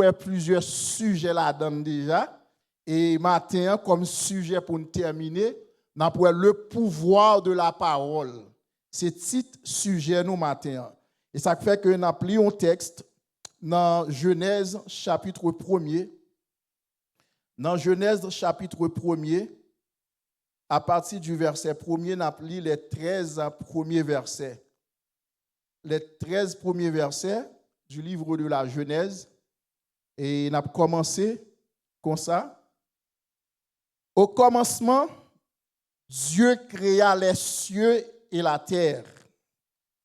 a plusieurs sujets là-dedans déjà. Et matin, comme sujet pour nous terminer, nous avons le pouvoir de la parole. C'est le titre sujet nous matin. Et ça fait que nous avons lu un texte dans Genèse chapitre 1er. Dans Genèse chapitre 1er, à partir du verset 1er, nous avons lu les 13 premiers versets. Les 13 premiers versets du livre de la Genèse. Et nous avons commencé comme ça. Au commencement, Dieu créa les cieux et la terre.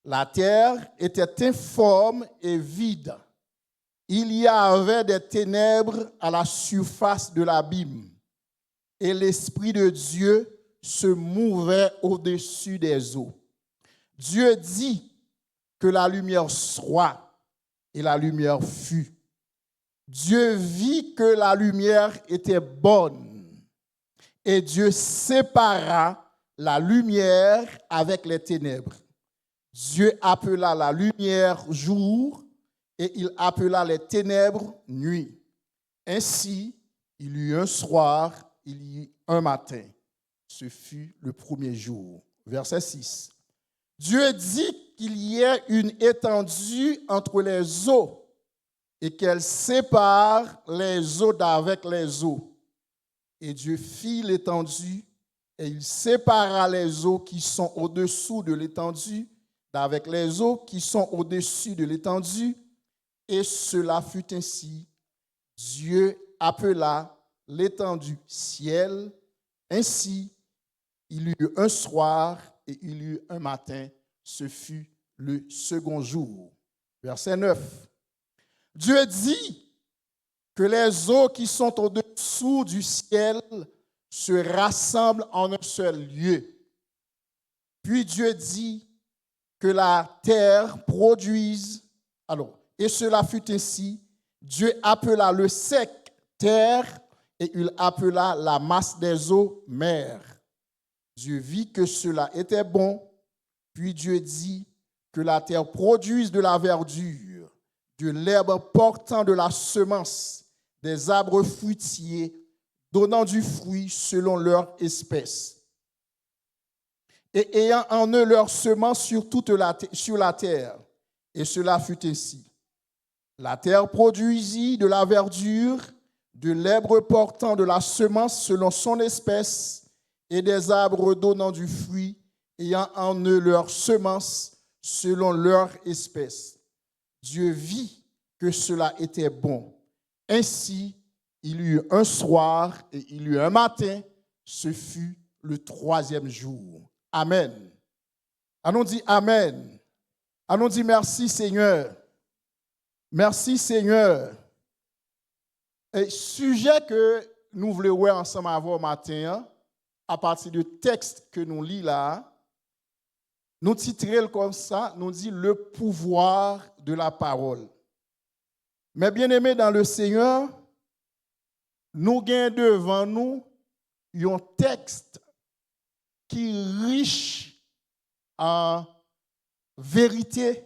La terre était informe et vide. Il y avait des ténèbres à la surface de l'abîme. Et l'Esprit de Dieu se mouvait au-dessus des eaux. Dieu dit que la lumière soit, et la lumière fut. Dieu vit que la lumière était bonne. Et Dieu sépara la lumière avec les ténèbres. Dieu appela la lumière jour et il appela les ténèbres nuit. Ainsi, il y eut un soir, il y eut un matin. Ce fut le premier jour. Verset 6. Dieu dit qu'il y ait une étendue entre les eaux et qu'elle sépare les eaux d'avec les eaux. Et Dieu fit l'étendue, et il sépara les eaux qui sont au-dessous de l'étendue d'avec les eaux qui sont au-dessus de l'étendue. Et cela fut ainsi. Dieu appela l'étendue ciel. Ainsi, il y eut un soir et il y eut un matin. Ce fut le second jour. Verset 9. Dieu dit que les eaux qui sont au-dessous du ciel se rassemblent en un seul lieu. Puis Dieu dit que la terre produise. Alors, et cela fut ainsi. Dieu appela le sec terre et il appela la masse des eaux mer. Dieu vit que cela était bon. Puis Dieu dit que la terre produise de la verdure, de l'herbe portant de la semence, des arbres fruitiers donnant du fruit selon leur espèce, et ayant en eux leur semence sur la terre. Et cela fut ainsi. La terre produisit de la verdure, de l'herbe portant de la semence selon son espèce, et des arbres donnant du fruit, ayant en eux leur semence selon leur espèce. Dieu vit que cela était bon. Ainsi, il y eut un soir et il y eut un matin. Ce fut le troisième jour. Amen. Allons dit Amen. Allons dit merci Seigneur. Merci Seigneur. Et sujet que nous voulons voir ensemble avant matin, à partir du texte que nous lisons là, nous titrons comme ça, nous dit le pouvoir de la parole. Mais bien aimés dans le Seigneur, nous avons devant nous un texte qui est riche en vérité.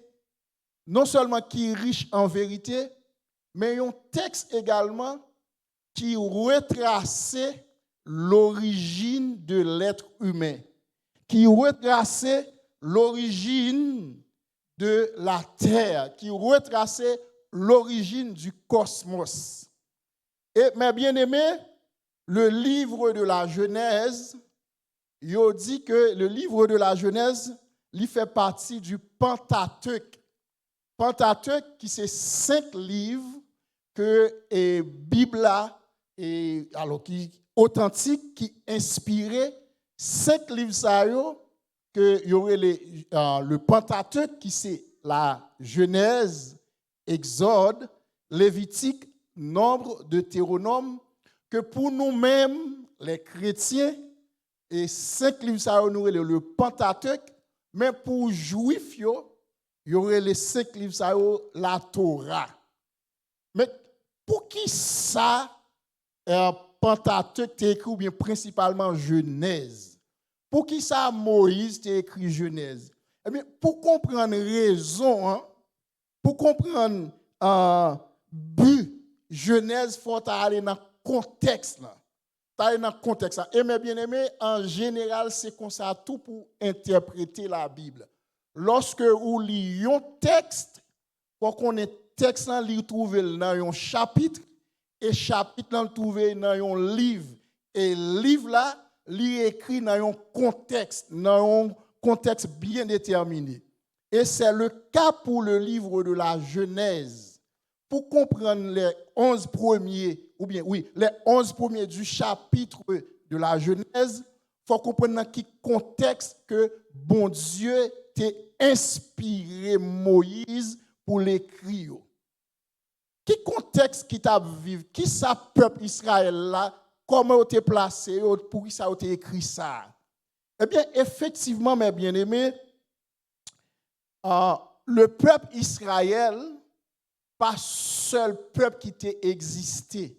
Non seulement qui est riche en vérité, mais un texte également qui retrace l'origine de l'être humain, qui retrace l'origine de la terre, qui retrace l'origine du cosmos. Et mes bien-aimés, le livre de la Genèse, il dit que le livre de la Genèse, il fait partie du Pentateuque. Pentateuque, qui c'est 5 livres que la Bible qui authentique, qui inspiré 5 livres ça que il y aurait le Pentateuque qui c'est la Genèse, Exode, Lévitique, Nombre, Deutéronome, que pour nous-mêmes, les chrétiens, et 5 livres ça nous aurait le Pentateuque, mais pour juifs, il y aurait les 5 livres ça la Torah. Mais pour qui ça, Pentateuque t'est écrit, ou bien principalement Genèse? Pour qui ça, Moïse t'est écrit Genèse? Eh bien, pour comprendre raison, pour comprendre but Genèse, il faut aller dans le contexte. Aller dans le contexte. Et mes bien-aimés, en général, c'est comme ça tout pour interpréter la Bible. Lorsque vous lisez un texte, pour qu'on ait texte, vous trouvez dans un chapitre, et chapitre, vous trouvez dans un livre. Et le livre là, il est écrit dans un contexte bien déterminé. Et c'est le cas pour le livre de la Genèse. Pour comprendre les 11 premiers, les 11 premiers du chapitre de la Genèse, il faut comprendre dans quel contexte que bon Dieu t'a inspiré Moïse pour l'écrire. Quel contexte qui t'a vécu, qui ça peuple Israël là, comment il t'a placé, pour qui ça a été écrit ça? Eh bien, effectivement, mes bien-aimés, le peuple Israël, pas seul peuple qui t'a existé.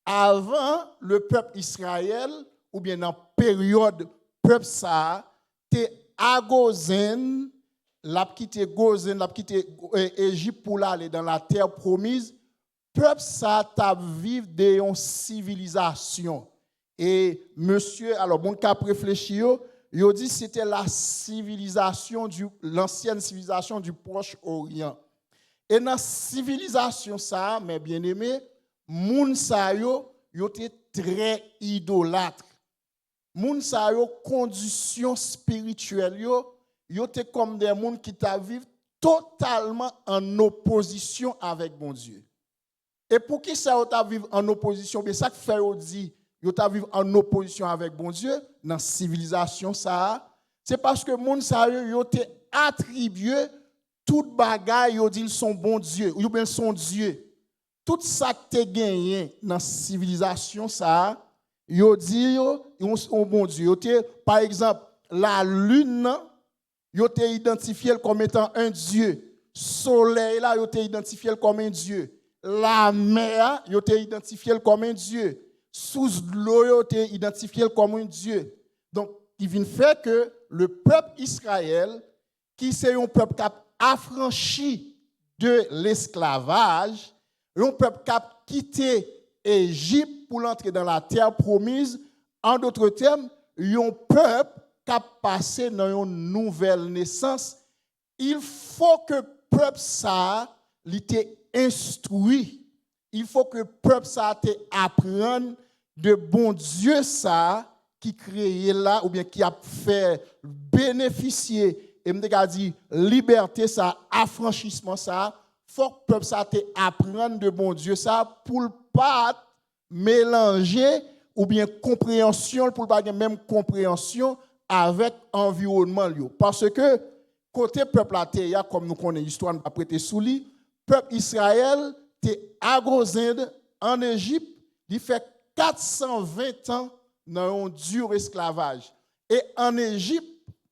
Avant, le peuple Israël, ou bien dans la période peuple ça, t'es à Gozen, l'a quitté Gozen, l'a quitté Égypte pour aller dans la terre promise. Peuple ça t'a vivre dans une civilisation. Et monsieur, alors bon cap réfléchi, il dit c'était la civilisation l'ancienne civilisation du Proche-Orient. Et dans la civilisation ça, mes bien-aimés, moun sa yo étaient très idolâtres. Moun sa yo condition spirituelle yo étaient comme des moun qui vivent totalement en opposition avec bon Dieu. Et pour qui ça yo vivre en opposition, bien ça que fait yo dit yo vivre en opposition avec bon Dieu dans la civilisation ça, c'est parce que moun sa yo étaient attribué toute bagaille yo dit son bon Dieu ou bien son Dieu. Tout ça que tu gagné dans la civilisation, ça, yo dit un bon Dieu. Par exemple, la lune, yo te identifié comme étant un Dieu. Soleil, là, yo te identifié comme un Dieu. La mer, yo te identifié comme un Dieu. Sous l'eau, yo te identifié comme un Dieu. Donc, il vient faire que le peuple Israël, qui c'est un peuple qui a affranchi de l'esclavage, un peuple qui a quitté l'Égypte pour entrer dans la terre promise, en d'autres termes, un peuple qui a passé dans une nouvelle naissance. Il faut que le peuple ça l'ait instruit. Il faut que le peuple ça apprenne de bon Dieu ça qui créé là ou bien qui a fait bénéficier et me dit liberté ça, affranchissement ça. Faut que le peuple ça apprenne de bon Dieu ça pour ne pas mélanger ou bien compréhension, pour ne pas avoir même compréhension avec l'environnement. Parce que côté peuple à terre, comme nous connaissons l'histoire, nous pas prêter sous lui, peuple Israël était à Gozen en Égypte, il fait 420 ans dans un dur esclavage. Et en Égypte,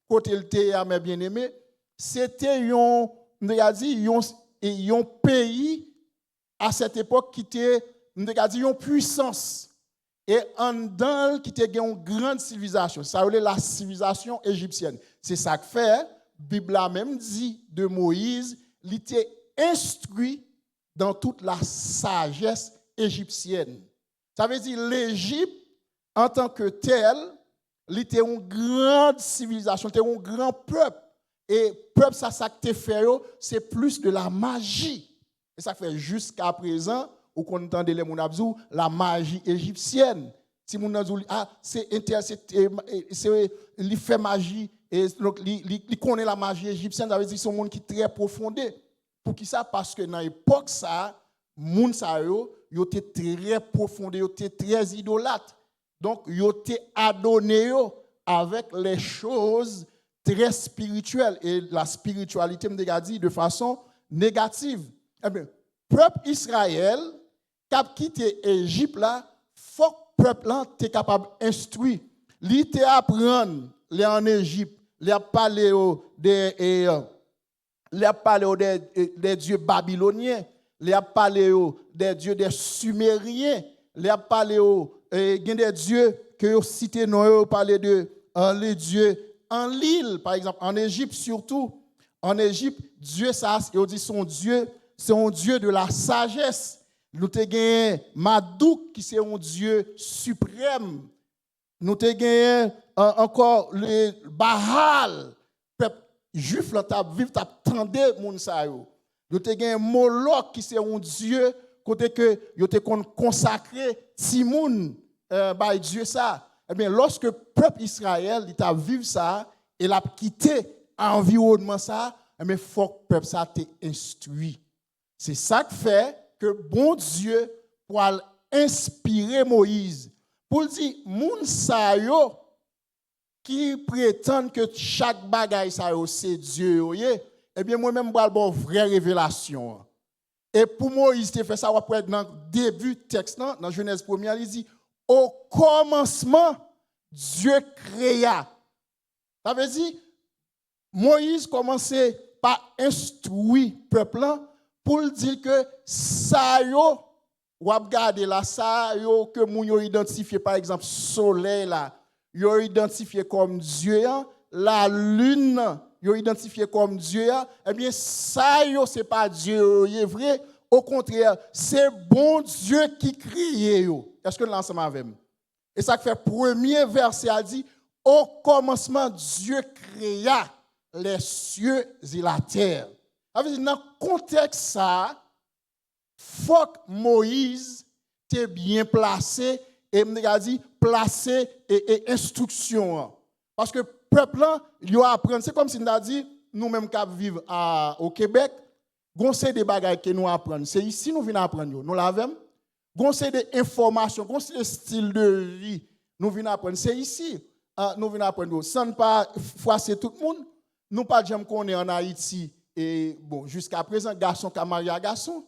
côté le terre, mes bien-aimés, c'était un pays à cette époque qui était une puissance et en dedans qui était une grande civilisation. Ça s'appelait la civilisation égyptienne. C'est ça que fait, la Bible a même dit de Moïse, il était instruit dans toute la sagesse égyptienne. Ça veut dire l'Égypte, en tant que telle, il était une grande civilisation, il était un grand peuple. Et peuple, ça que fait, c'est plus de la magie. Et ça fait jusqu'à présent, où on entend les mounabzou, la magie égyptienne. Si mounabzou, il fait magie, et donc il connaît la magie égyptienne, ça veut dire que c'est un monde qui est très profondé. Pour qui ça? Parce que dans l'époque, ça, moun sa yo était très profondé, yo était très idolâtre. Donc, yo était adonné avec les choses très spirituelles. Et la spiritualité, me dit de façon négative. Eh bien, peuple Israël, qui a quitté l'Égypte, là, faut que le peuple soit capable d'instruire. Il te apprendre, les en Égypte, il a parlé des dieux babyloniens, il a parlé des dieux des Sumériens, il a parlé des dieux que vous citez, nous parlé de les dieux en l'île, par exemple, en Égypte surtout. En Égypte, Dieu, ça, il dit son Dieu, c'est un Dieu de la sagesse. Nous te gagné Madouk qui c'est un Dieu suprême. Nous te gagné encore le Baal, peuple juif là t'a vivre t'a tendé moun sa yo. Nous te gagné Moloch qui c'est un Dieu côté que yo te consacré Timoun by Dieu ça. Eh bien lorsque peuple Israël il t'a vivre ça et l'a quitté environnement ça, eh bien faut que peuple ça t'ait instruit. C'est ça qui fait que bon Dieu pour inspirer Moïse pour dire moun sa yo qui prétendent que chaque bagaille ça yo c'est Dieu eh bien moi même moi bon vraie révélation. Et pour Moïse il fait ça après dans début texte dans Genèse 1 il dit au commencement Dieu créa. Ça veut dire Moïse commençait par instruire le peuple pour dire que ça yo ou regarder là ça yo que moun yo identifié par exemple soleil là yo identifié comme Dieu la lune yo identifié comme Dieu eh bien ça yo c'est pas Dieu est vrai au contraire c'est bon Dieu qui crée yo. Est-ce que l'ensemble avec moi? Et ça fait premier verset a dit au commencement Dieu créa les cieux et la terre. Ça veut dire dans le contexte ça faut que Moïse t'ait bien placé et me dit placé et instruction parce que peuple là il apprend c'est comme si on a dit nous même qui vivons au Québec gon c'est des bagages que nous apprendre c'est ici nous venons apprendre nous l'avons gon c'est des informations gon c'est des styles de vie nous venons apprendre c'est ici nous venons apprendre sans ne pas froisser tout le monde nous pas jamais connaît en Haïti et bon jusqu'à présent garçon qui marié à garçon.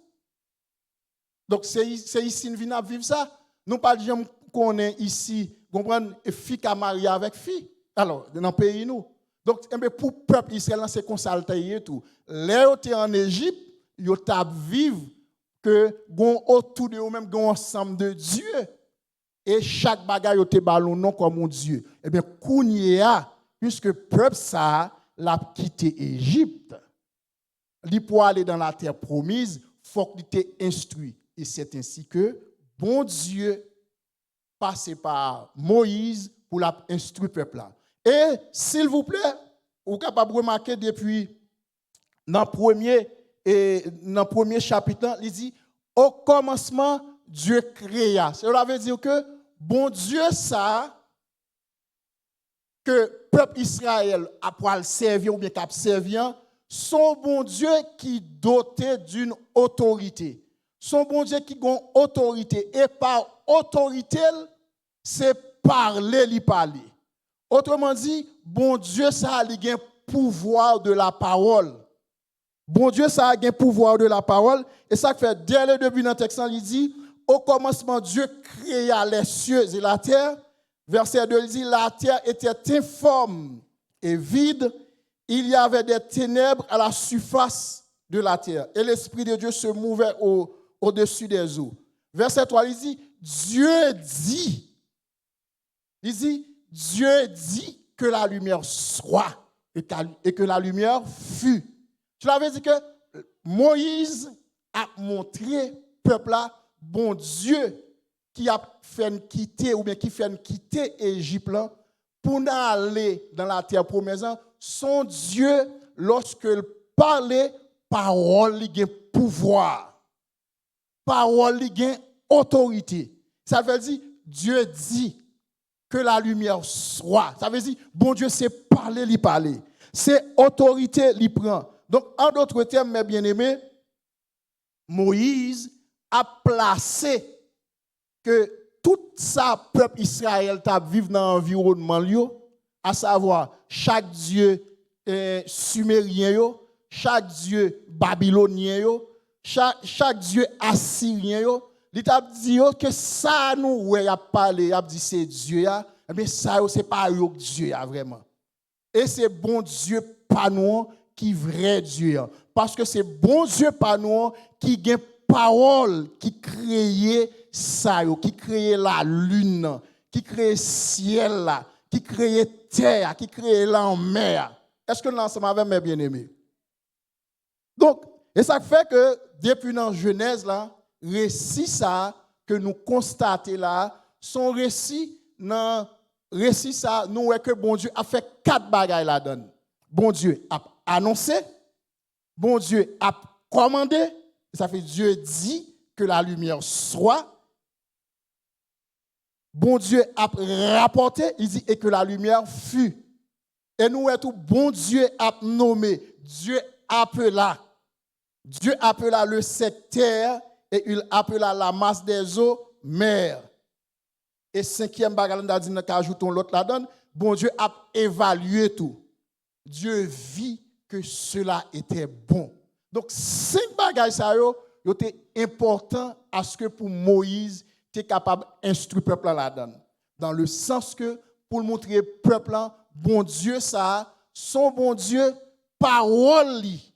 Donc c'est ici nous venons vivre ça. Nous pas jamais connaît ici comprendre fille qui marié avec fille. Alors dans le pays nous. Donc pour le peuple israélien c'est consulté tout. Là où tu en Égypte, yo t'a vivre que gon autour de eux même gon ensemble de Dieu et chaque bagaille yo te ballon non comme mon Dieu. Eh bien kounya puisque peuple ça l'a quitté Égypte. Li pour aller dans la terre promise, faut qu'il t'ait instruit. Et c'est ainsi que bon Dieu passait par Moïse pour l'instruire le peuple là. Et s'il vous plaît, vous êtes capable de remarquer depuis dans le premier chapitre, il dit au commencement Dieu créa. Cela veut dire que bon Dieu ça que peuple Israël a pour le servir ou bien cap servir son bon Dieu qui doté d'une autorité. Son bon Dieu qui a une autorité. Et par autorité, c'est parler, lui parler. Autrement dit, bon Dieu, ça a un pouvoir de la parole. Bon Dieu, ça a un pouvoir de la parole. Et ça fait, dès le début dans le texte, il dit, au commencement, Dieu créa les cieux et la terre. Verset 2, il dit, la terre était informe et vide. Il y avait des ténèbres à la surface de la terre. Et l'Esprit de Dieu se mouvait au-dessus des eaux. Verset 3, il dit, Dieu dit que la lumière soit et que la lumière fut. Cela veut dire que Moïse a montré au peuple là, bon Dieu, qui a fait quitter ou bien qui fait quitter Égypte là, pour aller dans la terre promise. Son Dieu, lorsqu'il parlait, parole, il a pouvoir. Parole, il a autorité. Ça veut dire, Dieu dit que la lumière soit. Ça veut dire, bon Dieu, c'est parler, il parler. C'est autorité, il prend. Donc, en d'autres termes, mes bien-aimés, Moïse a placé que tout ça, peuple Israël, t'a vivre dans l'environnement, à savoir, chaque dieu sumérien, chaque dieu babylonien, chaque dieu assyrien, il t'a dit que ça nous a parlé, il a dit c'est Dieu, mais ça c'est pas Dieu vraiment. Et c'est bon Dieu pas nous qui vrai Dieu. Parce que c'est bon Dieu pas nous qui a parole, qui crée ça, qui crée la lune, qui crée le ciel, qui crée terre, qui crée la mer. Est-ce que l'ensemble avec mes bien-aimés? Donc, et ça fait que depuis dans Genèse, là, récit ça que nous constatons là, son récit, dans récit ça, nous voyons que bon Dieu a fait 4 bagailles là-dedans. Bon Dieu a annoncé, bon Dieu a commandé, ça fait Dieu dit que la lumière soit. Bon Dieu a rapporté, il dit, et que la lumière fut. Et nous, tout bon Dieu a nommé, Dieu appela. Dieu appela le secteur et il appela la masse des eaux mer. Et 5e bagage, nous ajoutons l'autre là-dedans, bon Dieu a évalué tout. Dieu vit que cela était bon. Donc, 5 bagages, ça était important à ce que pour Moïse, tu es capable d'instruire le peuple là-dedans. Dans le sens que, pour montrer au peuple, bon Dieu, ça, son bon Dieu, parole, il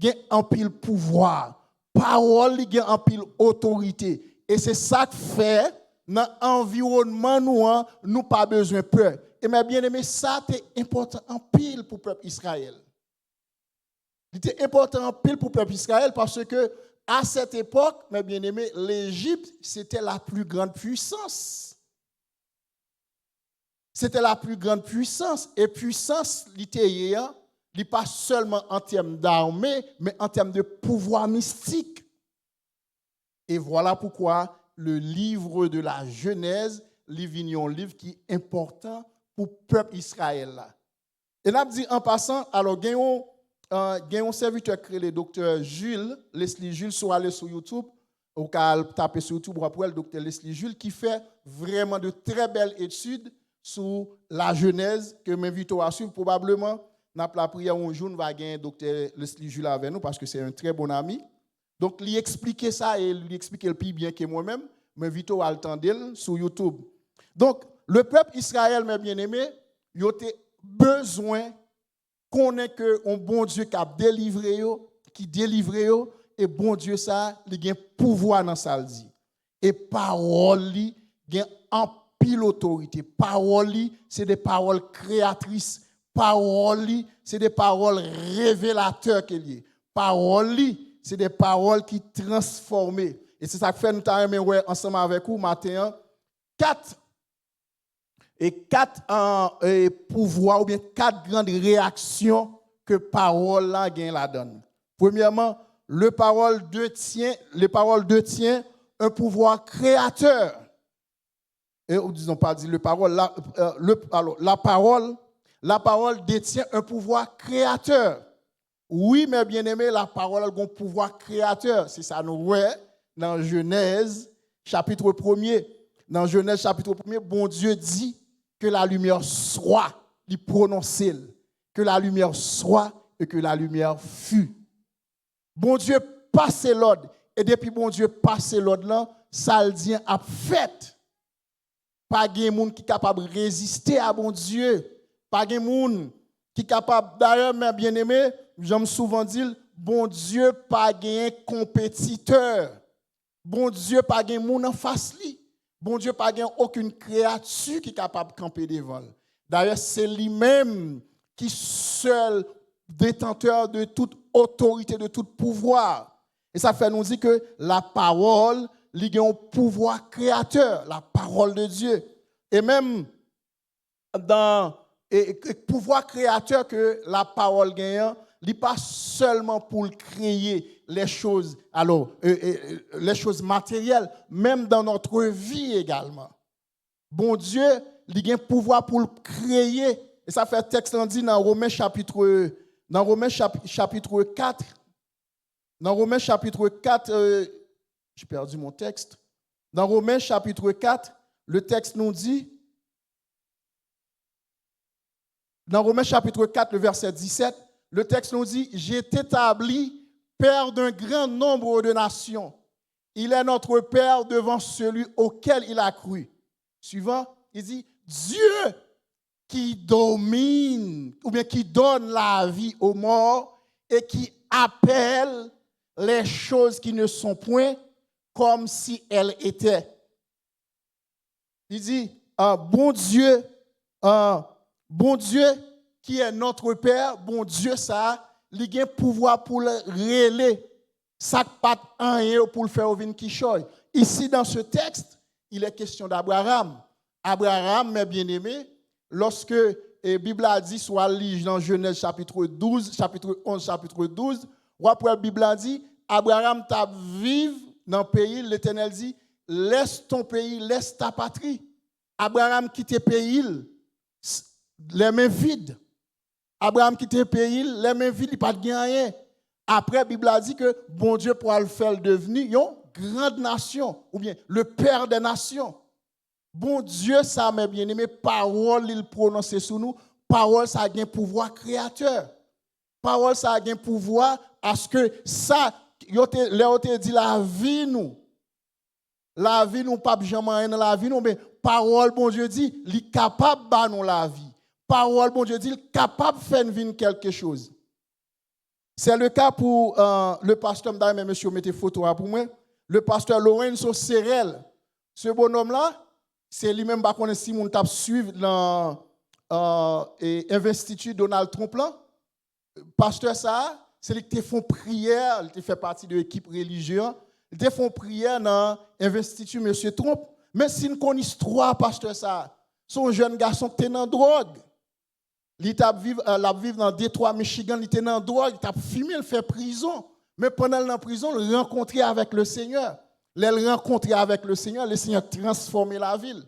y a un pile pouvoir. Parole, il y a un pile autorité. Et c'est ça que fait, dans l'environnement, nous pas besoin de peur. Et mes bien-aimés, ça, c'est important en pile pour le peuple Israël. C'était important en pile pour le peuple Israël parce que, à cette époque, mes bien-aimés, l'Égypte, c'était la plus grande puissance. C'était la plus grande puissance. Et puissance, littéraire, n'est pas seulement en termes d'armée, mais en termes de pouvoir mystique. Et voilà pourquoi le livre de la Genèse, un livre qui est important pour le peuple Israël. Et là, dit en passant, alors, il y a un serviteur créé, le docteur Jules, Leslie Jules, soit allé sur YouTube, ou qu'à taper sur YouTube, après le docteur Leslie Jules, qui fait vraiment de très belles études sur la Genèse, que m'invite à suivre. Probablement, dans la prière un jour, on va gagner le docteur Leslie Jules avec nous, parce que c'est un très bon ami. Donc, lui expliquer ça et lui expliquer le plus bien que moi-même, m'invite à le sur YouTube. Donc, le peuple Israël, mes bien-aimés, il a besoin qu'on ait que un bon Dieu qui a délivré, qui délivre, et bon Dieu ça, il a un pouvoir dans ça dit. Et parole, il a en pile autorité. Parole, c'est des paroles créatrices. Parole, c'est des paroles révélateurs qu'il y a. Parole, c'est des paroles qui transforment. Et c'est ça que fait nous t'aimer ensemble avec vous matin 4 pouvoirs ou bien 4 grandes réactions que parole là gagne la donne. Premièrement, les paroles de tient un pouvoir créateur. Et disons pas dit la parole détient un pouvoir créateur. Oui, mes bien-aimés, la parole a un pouvoir créateur. C'est ça nous voyons dans Genèse chapitre 1er. Dans Genèse chapitre 1er, bon Dieu dit que la lumière soit, il prononce, que la lumière soit et que la lumière fut. Bon Dieu passe l'ordre. Et depuis bon Dieu passe l'ordre là, ça le dit a fait. Pas de monde qui est capable de résister à bon Dieu. Pas de monde qui est capable, d'ailleurs, mes bien-aimés, j'aime souvent dire, bon Dieu pas de compétiteur. Bon Dieu pas de monde en face lui. Bon Dieu pas de aucune créature qui est capable de camper devant. D'ailleurs, c'est lui-même qui seul détenteur de toute autorité, de tout pouvoir. Et ça fait nous dire que la parole, il y a un pouvoir créateur, la parole de Dieu. Et même dans le pouvoir créateur que la parole gagne, il n'est pas seulement pour créer les choses, les choses matérielles, même dans notre vie également. Bon Dieu, il a un pouvoir pour le créer. Et ça fait texte on dit dans Romains chapitre 4. Dans Romains chapitre 4, j'ai perdu mon texte. Dans Romains chapitre 4, le texte nous dit, dans Romains chapitre 4, le verset 17, le texte nous dit, j'ai établi Père d'un grand nombre de nations. Il est notre Père devant celui auquel il a cru. Suivant, il dit, Dieu qui domine, ou bien qui donne la vie aux morts et qui appelle les choses qui ne sont point comme si elles étaient. Il dit, bon Dieu qui est notre Père, bon Dieu ça, il a un pouvoir pour le relayer. Ça pas rien pour le faire venir qui choy. Ici, dans ce texte, il est question d'Abraham. Abraham, mes bien-aimés, lorsque la Bible a dit, soit lige dans Genèse chapitre 12, chapitre 11, chapitre 12, ou après la Bible a dit, Abraham t'a vivre dans le pays, l'Éternel dit, laisse ton pays, laisse ta patrie. Abraham quitte le pays, les mains vides. Abraham quitte le pays, les mains vides, il n'a pas de rien. Après, la Bible a dit que bon Dieu pourra le faire devenir une grande nation, ou bien le père des nations. Bon Dieu, ça, mes bien-aimés, parole, il prononce sur nous. Parole, ça a un pouvoir créateur. Parole, ça a un pouvoir à ce que ça, Léo te dit la vie, nous. La vie, nous, pas jamais dans la vie, nous, mais parole, bon Dieu dit, il est capable de nous la vie. Parole, bon Dieu dit, il est capable de faire vivre quelque chose. C'est le cas pour le pasteur, mais monsieur, mettez photo pour moi. Le pasteur Lorenzo Serrel. Ce bonhomme-là, c'est lui-même qui connaît si mon tape suivre dans l'investiture Donald Trump là. Pasteur ça, c'est lui qui font prière, il fait partie de l'équipe religieuse. Il font prière dans l'investiture monsieur Trump. Mais si nous connaissons trois pasteurs ça, son jeune garçon qui est dans la drogue. Il t'a vivre dans Détroit, Michigan, il était dans la drogue, il t'a fumé, il fait prison. Mais pendant la prison, il rencontrait avec le Seigneur. Il rencontrait avec le Seigneur transformait la ville.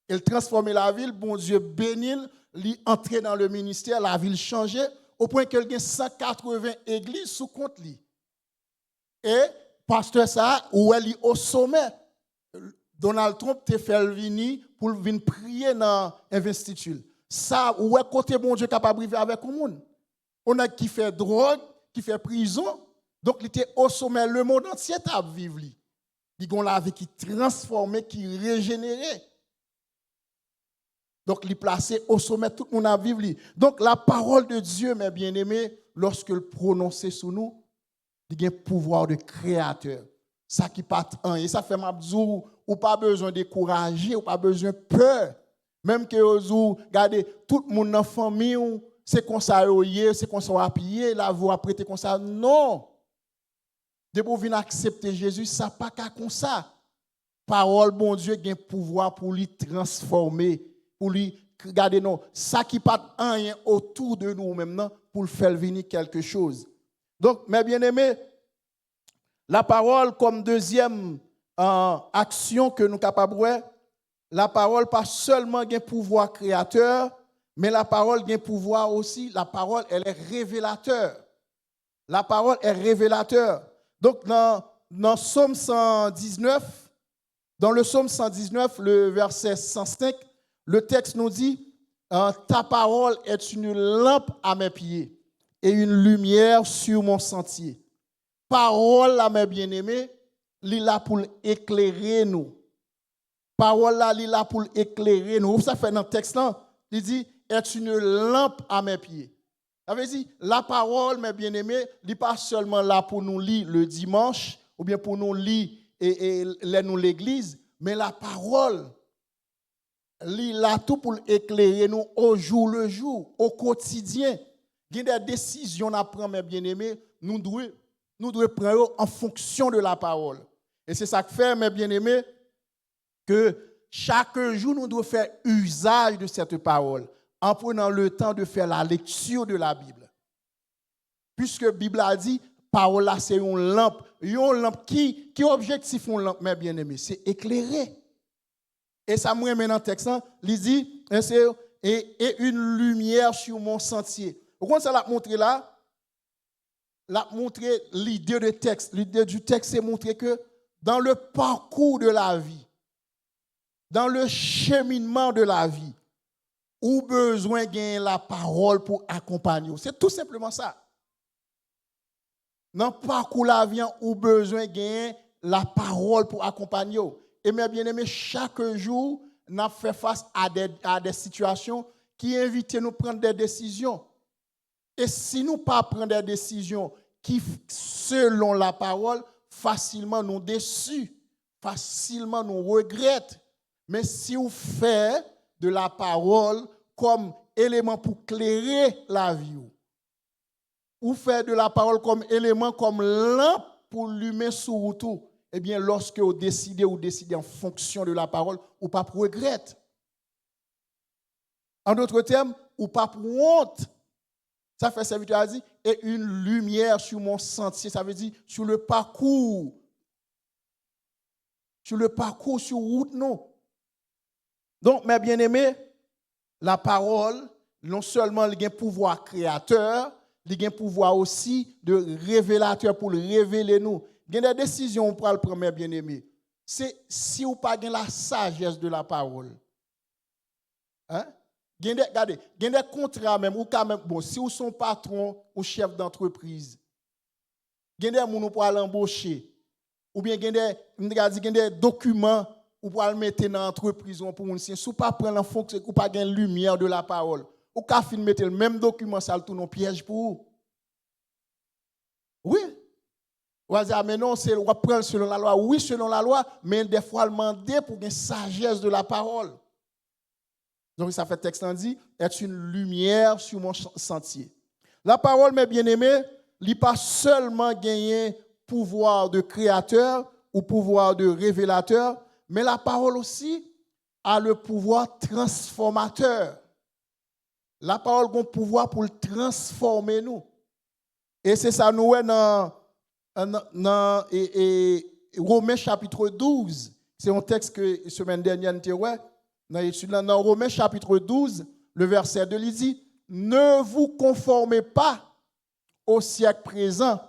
Il transformait la ville, bon Dieu bénit, il entrait dans le ministère, la ville changeait, au point qu'il y a 180 églises sous compte lui. Et pasteur ça, où elle est au sommet, Donald Trump te fait venir pour venir prier dans l'investiture. Ça, où est côté bon Dieu capable de vivre avec le monde. On a qui fait drogue, qui fait prison, donc il était au sommet, le monde entier t'a vivre lui. Il a la vie qui transformait, qui régénérait. Donc, il est placé au sommet, tout le monde a vivre. Donc, la parole de Dieu, mes bien-aimés, lorsque le prononce sur nous, il a un pouvoir de créateur. Ça qui part en et ça fait m'abdou, ou pas besoin de décourager, ou pas besoin de peur. Même que vous regardez tout le monde dans la famille, c'est comme ça, c'est comme ça, appuyer, la voix prêter comme ça. Non. De pour venir accepter Jésus, ça pas qu'à comme ça. Parole, bon Dieu, a un pouvoir pour lui transformer, pour lui regarder non, ça qui pas rien autour de nous maintenant pour faire venir quelque chose. Donc, mes bien-aimés, la parole comme deuxième action que nous sommes capables de faire, la parole pas seulement un pouvoir créateur, mais la parole a un pouvoir aussi, la parole elle est révélateur. La parole est révélateur. Donc, dans Psaume 119, dans le Psaume 119, le verset 105, le texte nous dit « Ta parole est une lampe à mes pieds et une lumière sur mon sentier. » Parole, là, mes bien-aimés, elle est là pour éclairer nous. Parole, là, elle est là pour éclairer nous. Ça fait dans le texte, là, il dit « Est une lampe à mes pieds. » Ça veut dire, la parole, mes bien-aimés, n'est pas seulement là pour nous lire le dimanche, ou bien pour nous lire et nous l'église, mais la parole, est là tout pour éclairer nous au jour le jour, au quotidien. Il y a des décisions à prendre, mes bien-aimés, nous devons prendre en fonction de la parole. Et c'est ça que fait, mes bien-aimés, que chaque jour, nous devons faire usage de cette parole, en prenant le temps de faire la lecture de la Bible. Puisque la Bible a dit, parole là, c'est une lampe. Une lampe qui objectif une lampe, mes bien-aimés, c'est éclairer. Et ça me met dans le texte, il dit, et une lumière sur mon sentier. Pourquoi ça l'a montré là? L'a montré l'idée du texte. L'idée du texte, c'est montrer que dans le parcours de la vie, dans le cheminement de la vie, ou besoin de la parole pour accompagner. C'est tout simplement ça. Dans le parcours de la vie, ou besoin de la parole pour accompagner. Et mes bien-aimés, chaque jour, nous faisons face à des situations qui invitent nous à prendre des décisions. Et si nous ne pas prendre des décisions qui, selon la parole, facilement nous déçus, facilement nous regrettent. Mais si vous faites de la parole comme élément pour éclairer la vie, ou faites de la parole comme élément, comme lampe pour l'humain sur route, eh bien, lorsque vous décidez en fonction de la parole, ou pas pour regret. En d'autres termes, ou pas pour honte. Ça fait serviteur a dit, et une lumière sur mon sentier, ça veut dire sur le parcours, sur route, non. Donc, mes bien-aimés, la parole, non seulement il a un pouvoir créateur, il a un pouvoir aussi de révélateur pour révéler nous. Il y a des décisions pour le premier bien-aimé. C'est si vous n'avez pas la sagesse de la parole. Hein? Regardez, il y a des contrats même, ou quand même, bon, si vous êtes patron ou chef d'entreprise, il y a des gens pour l'embaucher, ou bien il y a des documents pour le mettre dans l'entreprise pour vous. Si vous ne pas prendre en fonction, ou pas de lumière de la parole, ou quand vous mettez le même document, ça le tourne en piège pour vous. Oui. On va dire, mais non, c'est on va prendre selon la loi. Oui, selon la loi, mais des fois, demander pour une sagesse de la parole. Donc, ça fait texte en dit, est une lumière sur mon sentier. La parole, mes bien-aimés, n'est pas seulement gagner pouvoir de créateur ou pouvoir de révélateur, mais la parole aussi a le pouvoir transformateur. La parole a un pouvoir pour transformer nous. Et c'est ça, nous, dans Romains chapitre 12. C'est un texte que la semaine dernière, dans Romains chapitre 12, le verset 2, il dit, ne vous conformez pas au siècle présent,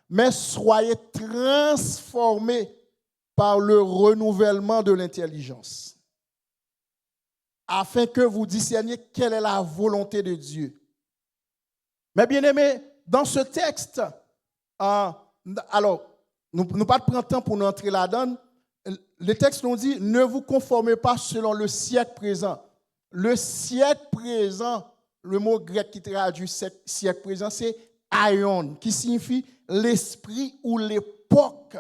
mais soyez transformés par le renouvellement de l'intelligence, afin que vous discerniez quelle est la volonté de Dieu. Mais bien aimé, dans ce texte, alors, nous ne pas prendre temps pour nous entrer là-dedans. Le texte nous dit, ne vous conformez pas selon le siècle présent. Le siècle présent, le mot grec qui traduit siècle présent, c'est aion, qui signifie l'esprit ou l'époque,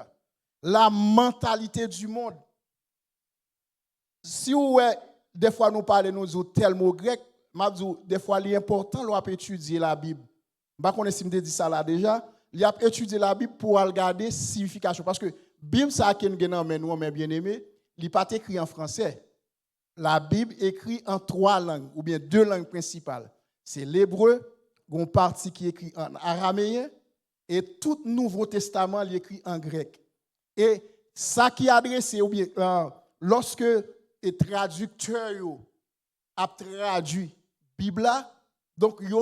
la mentalité du monde. Si vous, des fois, nous parlons nous tel mot grec, des fois, il est important d'étudier la Bible. Je ne sais pas si je dit ça là déjà. Il a étudié la Bible pour regarder la signification. Parce que la Bible, ça a nous, bien aimé, il n'est pas écrit en français. La Bible est écrite en 3 langues, ou bien 2 langues principales. C'est l'hébreu, une partie qui est écrite en araméen, et tout Nouveau Testament est écrit en grec. Et ça qui est adressé, ou bien lorsque les traducteurs a traduit la Bible, donc il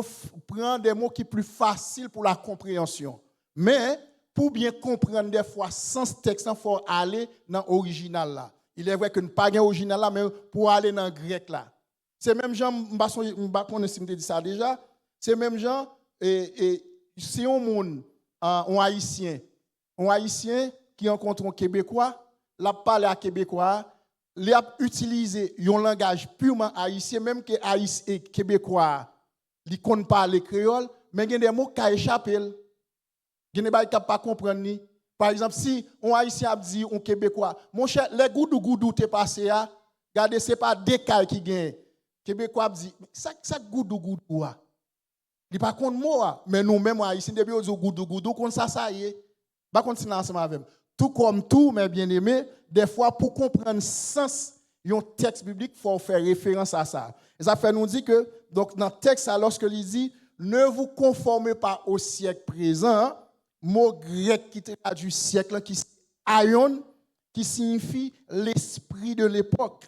prend des mots qui sont plus faciles pour la compréhension. Mais pour bien comprendre des fois sans texte, il faut aller dans l'original là. Il est vrai que nous pas gain original là, mais pour aller dans le grec là. C'est même gens, je ne sais pas si je dit ça déjà, c'est même gens, si on monde, un haïtien qui rencontre un Québécois, l'a parlé à Québécois, il a utilisé un langage purement haïtien, même que haïtien Québécois, il ne connaît pas le créole, mais il y a des mots qui échappent. Il y a des mots qui ne pas comprendre. Par exemple, si un haïtien a dit un Québécois, mon cher, les goudou t'es passé à, regardez, ce n'est pas des cas qui gagnent. Québécois dit, ça goudou, il n'est pas contre moi, mais nous-mêmes, haïtiens, depuis qu'on dit goudou, comme ça y est. Pas continuer ensemble avec. Tout comme tout, mes bien-aimés, des fois, pour comprendre le sens d'un texte biblique, il faut faire référence à ça. Et ça fait nous dire que, donc, dans le texte, lorsque il dit, ne vous conformez pas au siècle présent, mot grec qui traduit siècle, qui aion, qui signifie l'esprit de l'époque,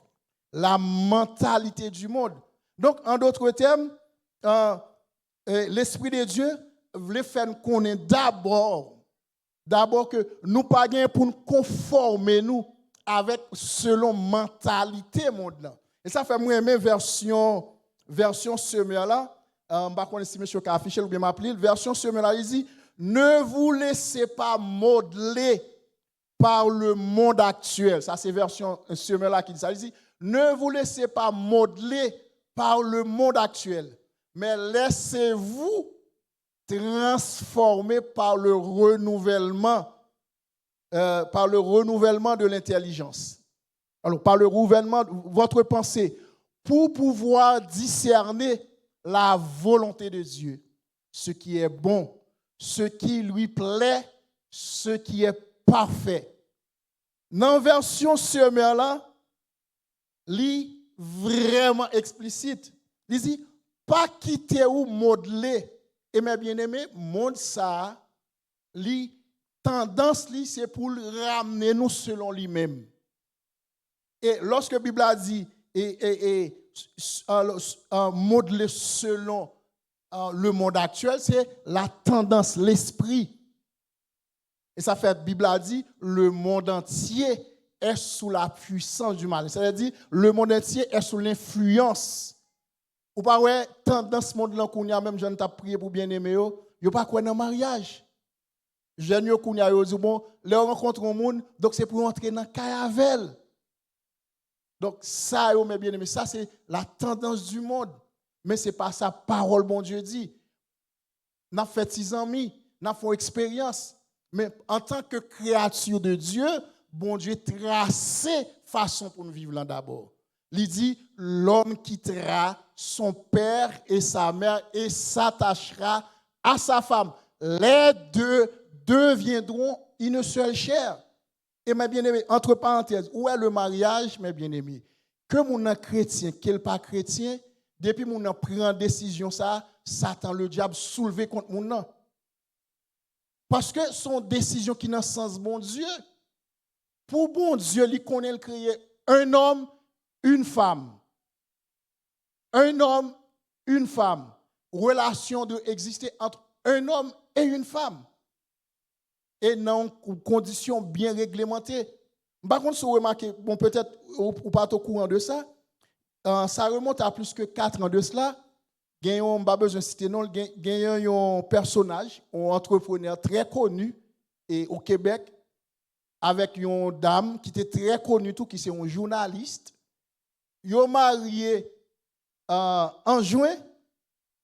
la mentalité du monde. Donc, en d'autres termes, l'esprit de Dieu voulait faire nous connaître d'abord que nous pas pour nous conformer nous avec selon mentalité monde. Et ça fait moi aimer version semeur là, je pas connais si monsieur qui a affiché ou bien m'appeler, version semeur là il dit ne vous laissez pas modeler par le monde actuel. Ça c'est version semeur là qui dit ça, il dit ne vous laissez pas modeler par le monde actuel, mais laissez-vous transformer par le renouvellement de l'intelligence. Alors, par le renouvellement de votre pensée, pour pouvoir discerner la volonté de Dieu, ce qui est bon, ce qui lui plaît, ce qui est parfait. Dans la version Summer là, li vraiment explicite. Il dit pas quitter ou modeler. Et mes bien-aimés, monde ça, li tendance li c'est pour ramener nous selon lui-même. Et lorsque la Bible a dit modeler selon le monde actuel, c'est la tendance, l'esprit. Et ça fait, la Bible a dit, le monde entier est sous la puissance du mal. C'est-à-dire, le monde entier est sous l'influence. Ou pas, ouais, tendance monde-là qu'on y a, même jeune t'a prié pour bien-aimer, yo pas quoi dans le mariage. Jeune yo qu'on y a, yo dit, bon, là, on rencontre un monde, donc c'est pour entrer dans le cayavel. Donc, ça, mes bien-aimés, ça, c'est la tendance du monde. Mais ce n'est pas sa parole, bon Dieu dit. Nous avons fait 6 ans, nous avons fait expérience. Mais en tant que créature de Dieu, bon Dieu tracé façon pour nous vivre là d'abord. Il dit, l'homme quittera son père et sa mère et s'attachera à sa femme. Les deux deviendront une seule chair. Et mes bien-aimés, entre parenthèses, où est le mariage, mes bien-aimés? Que mon chrétien, qu'il pas chrétien, depuis mon prend décision ça, Satan le diable soulevé contre mon. Parce que son décision qui n'a sens bon Dieu. Pour bon Dieu, il connaît le créer un homme, une femme. Un homme, une femme. Relation de exister entre un homme et une femme. Et dans conditions bien réglementées. Par contre, si vous remarquez, bon, peut-être ou pas au courant de ça, ça remonte à plus que 4 ans de cela. Il y a un personnage, un entrepreneur très connu au Québec, avec une dame qui était très connue, qui est un journaliste. Ils ont marié en juin.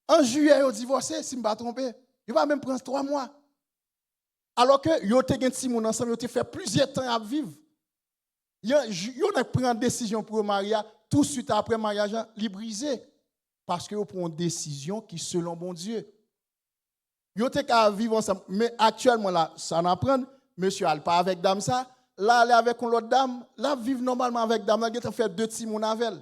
En juillet, ils ont divorcé, si je ne me trompe pas. Ils vont même prendre 3 mois. Alors que ils ont été ensemble, ils ont fait plusieurs temps à vivre. Ils ont pris une décision pour le mariage, tout de suite après le mariage, ils brisé. Parce qu'ils ont pris une décision qui, selon bon Dieu, ils ont été à vivre ensemble. Mais actuellement, là, ça en apprend. Monsieur n'est pas avec dame ça. Là, elle est avec une autre dame. Là, vivre normalement avec dame. Là, il a fait 2 petits mon avec.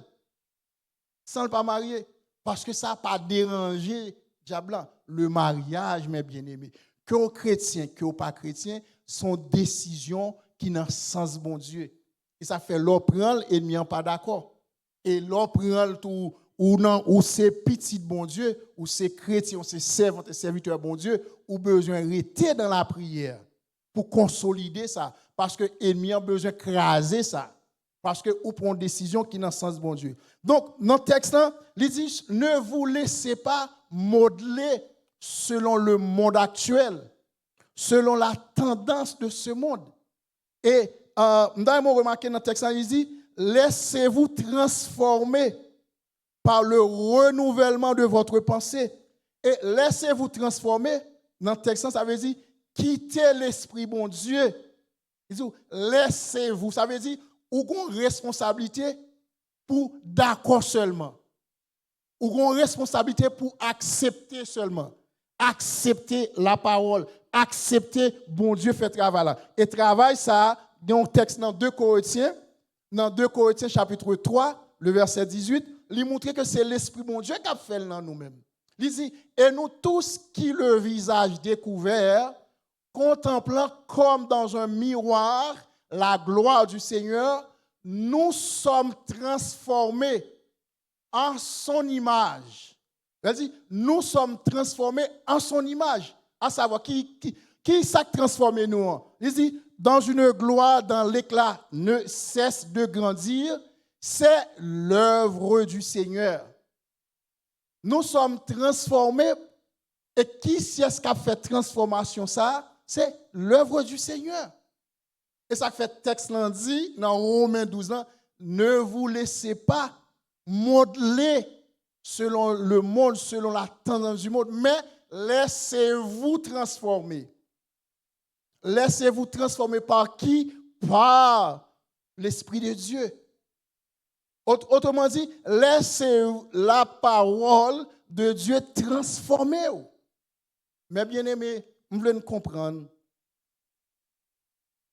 Sans le pas marier. Parce que ça n'a pas dérangé, diable, le mariage, mes bien-aimés. Que aux chrétiens, que aux pas chrétiens, sont décisions qui n'ont sens bon Dieu. Et ça fait l'on prend l'ennemi n'est pas d'accord. Et l'on prend tout, ou c'est petit bon Dieu, ou c'est chrétien, ou c'est servant et serviteur bon Dieu, ou besoin de rester dans la prière pour consolider ça. Parce que l'ennemi a besoin de craser ça. Parce que vous prenez une décision qui n'a sens bon Dieu. Donc, dans le texte, il dit, ne vous laissez pas modeler selon le monde actuel, selon la tendance de ce monde. Et nous avons remarqué dans le texte, il dit, laissez-vous transformer par le renouvellement de votre pensée. Et laissez-vous transformer, dans le texte, ça veut dire, quittez l'esprit bon Dieu. Il dit, laissez-vous, ça veut dire, ou une responsabilité pour d'accord seulement. Ou une responsabilité pour accepter seulement. Accepter la parole. Accepter bon Dieu fait travail là. Et travail ça, dans un texte dans 2 Corinthiens chapitre 3, le verset 18, il montre que c'est l'esprit bon Dieu qui a fait dans nous-mêmes. Il dit, et nous tous qui le visage découvert, contemplant comme dans un miroir la gloire du Seigneur, nous sommes transformés en son image. Il dit, nous sommes transformés en son image. À savoir, qui s'est transformé nous? Il dit, dans une gloire, dans l'éclat, ne cesse de grandir. C'est l'œuvre du Seigneur. Nous sommes transformés. Et qui c'est ce qui a fait transformation ça? C'est l'œuvre du Seigneur. Et ça fait texte dit dans Romains 12 ne vous laissez pas modeler selon le monde, selon la tendance du monde, mais laissez-vous transformer. Laissez-vous transformer par qui? Par l'Esprit de Dieu. Autrement dit, laissez la parole de Dieu transformer. Mais bien aimé, vous voulez comprendre.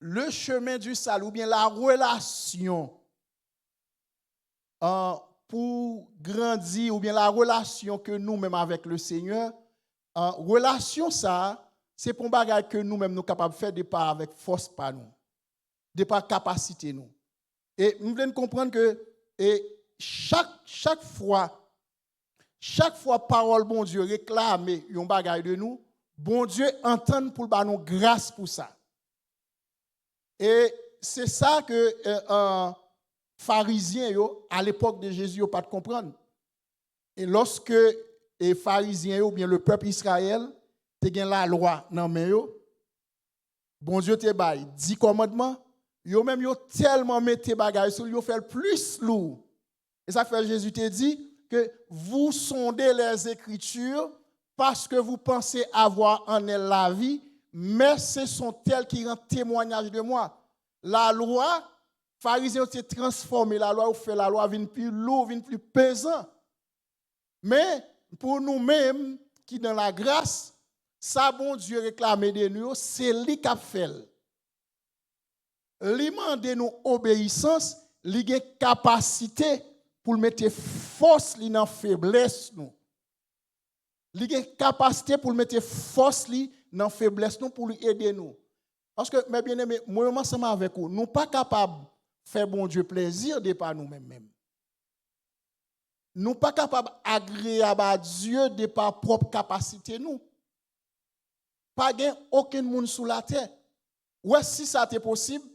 le chemin du salut, ou bien la relation pour grandir, ou bien la relation que nous-mêmes avec le Seigneur, relation ça, c'est pour un bagage que nous-mêmes nous capables de faire de part avec force par nous, de par capacité nous. Et nous voulons comprendre que chaque fois parole bon Dieu réclame un bagage de nous, bon Dieu entend pour nous grâce pour ça. Et c'est ça que pharisiens à l'époque de Jésus pas de comprendre. Et lorsque les pharisiens ou bien le peuple Israël te gen la loi dans main yo, bon Dieu te bail 10 commandements, yo même yo tellement mette bagay sur yo fait plus lourd. Et ça fait Jésus te dit que vous sondez les écritures parce que vous pensez avoir en elles la vie, mais ce sont elles qui rendent témoignage de moi. La loi, pharisiens ont transformé la loi, ou fait la loi vient plus lourd, vient plus pesant. Mais pour nous-mêmes qui dans la grâce, ça bon Dieu réclame de nous, c'est lui qui a fait. Lui demande nous obéissance, lui a capacité pour mettre force dans faiblesse nous. Lui a capacité pour mettre force dans faiblesse nous pour lui aider nous. Parce que mes bien-aimés, moi ensemble avec vous, nous pas capables de faire bon Dieu plaisir de par nous-mêmes. Nous pas capables d'agréable à Dieu de par propre capacité nous. Pas gain aucun monde sous la terre. Ouais, si ça était possible,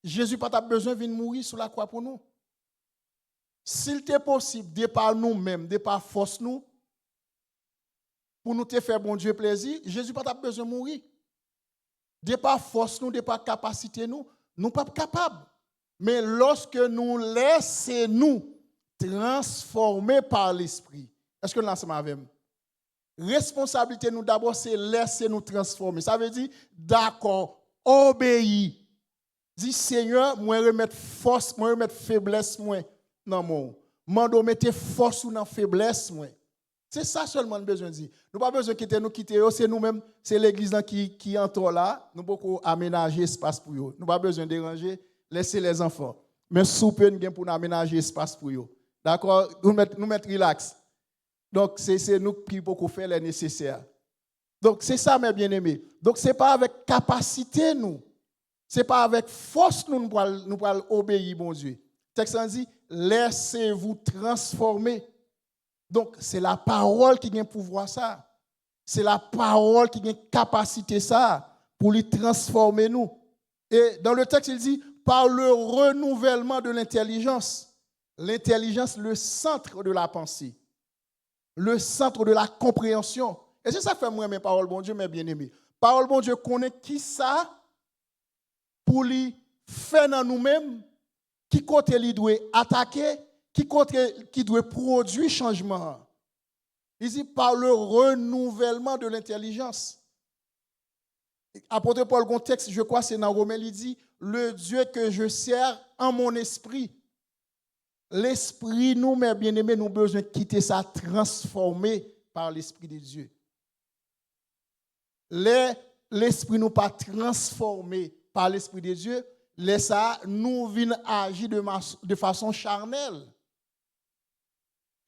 Jésus pas besoin de venir mourir sur la croix pour nous. S'il était possible de par nous-mêmes, de par force nous, pour nous te faire bon Dieu plaisir, Jésus pas besoin de mourir. De par force nous, de par capacité nous, nous pas capables. Mais lorsque nous laissons nous transformer par l'esprit, est-ce que nous sommes avec nous? Responsabilité nous d'abord c'est laisser nous transformer. Ça veut dire d'accord, obéir. Dis Seigneur, moi remettre force, moi remettre faiblesse moi dans mon. Mando mettre force ou dans faiblesse moi. C'est ça seulement nous besoin de dire. Nous pas besoin de nous quitter, c'est nous-mêmes, c'est l'église qui entre là, nous beaucoup aménager espace pour eux. Nous pas besoin de déranger, laisser les enfants. Mais souper nous pour aménager espace pour eux. D'accord, nous mettre relax. Donc c'est nous qui pouvons faire les nécessaires. Donc c'est ça mes bien-aimés. Donc c'est pas avec capacité nous. C'est pas avec force nous pouvons obéir bon Dieu. Le texte dit laissez-vous transformer. Donc, c'est la parole qui a pouvoir ça. C'est la parole qui a capacité ça pour lui transformer nous. Et dans le texte, il dit, par le renouvellement de l'intelligence. L'intelligence, le centre de la pensée. Le centre de la compréhension. Et c'est ça que fait moi mes paroles, bon Dieu, mes bien-aimés. Parole, bon Dieu, connaît qui ça pour lui faire dans nous-mêmes, qui côté lui doit attaquer, qui doit produire changement. Il dit par le renouvellement de l'intelligence. Apôtre Paul, le contexte, je crois, c'est dans Romains, il dit le Dieu que je sers en mon esprit. L'esprit, nous, mes bien-aimés, nous avons besoin de quitter ça, transformé par l'esprit de Dieu. L'esprit nous pas transformé par l'esprit de Dieu, ça nous vient agir de façon charnelle.